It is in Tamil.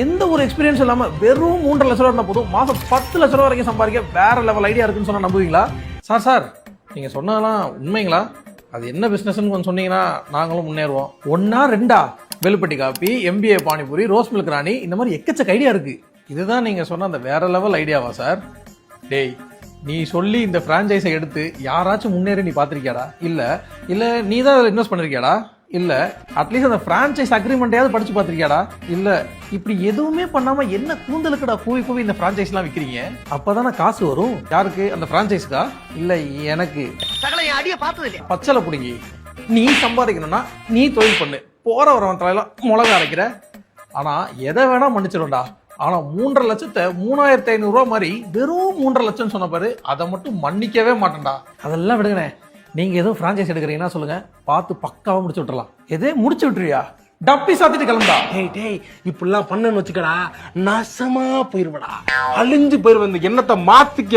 எந்த ஒரு எக்ஸ்பீரியன்ஸ் இல்லாம வெறும் 3.5 லட்சம் ரூபா இருந்தா போதும் மாசம் 10 லட்சம் ரூபா வரைக்கும் சம்பாதிக்க வேற லெவல் ஐடியா இருக்குன்னு சொன்னா நம்புவீங்களா? சார் நீங்க சொன்னதெல்லாம் உண்மைங்களா? அது என்ன பிசினஸ்ன்னு கொஞ்சம் சொன்னீங்கன்னா நாங்களும் முன்னேறுவோம். 1 2 வெளுப்பட்டி coffee, MBA panipuri, rose milk ராணி, இந்த மாதிரி எக்கச்சக்க ஐடியா இருக்கு. இதுதான் நீங்க சொன்ன அந்த வேற லெவல் ஐடியாவா சார்? டேய், நீ சொல்லி இந்த பிரான்சைஸை எடுத்து யாராச்சும் முன்னேறி நீ பாத்திருக்கியாடா? இல்ல நீ தான் இன்வெஸ்ட் பண்ணிருக்கியாடா? இல்ல அட்லீஸ்ட் அந்த பிரான்சைஸ் அக்ரிமெண்ட்டையாவது படிச்சு பாத்திருக்கியாடா? இல்ல இப்படி எதுவுமே பண்ணாம என்ன கூந்தலுக்குடா கூவி இந்த பிரான்சைஸ் எல்லாம் விக்கிறீங்க? அப்பதானே காசு வரும். யாருக்கு? அந்த பிரான்சைஸ்க்கா? இல்ல எனக்கு. பச்சளை புடுங்கி நீ சம்பாதிக்கணும்னா நீ தொழில் பண்ணு. போற வரவன் தலையில மிளகா அரைக்கிற. ஆனா எதை வேணா மன்னிச்சிடும்டா. ஆனா 3.5 லட்சத்தை 3500 ரூபா மாதிரி வெறும் 3.5 லட்சம் சொன்ன பாரு, அதை மட்டும் மன்னிக்கவே மாட்டேன்டா. அதெல்லாம் விடுங்கண்ணே. நீங்க எதுவும் பிரான்சைஸ் எடுக்கிறீங்கன்னா சொல்லுங்க, பார்த்து பக்காவா முடிச்சு விட்டுறலாம். எதே முடிச்சு விட்டுறியா? டப்பி சாத்திட்டு கிளம்புடா. டேய் இப்படிலாம் பண்ணன்னு வச்சுக்கடா, நாசமா போயிருவடா, அழிஞ்சு போயிருவ. இந்த எண்ணத்தை மாத்திக்க.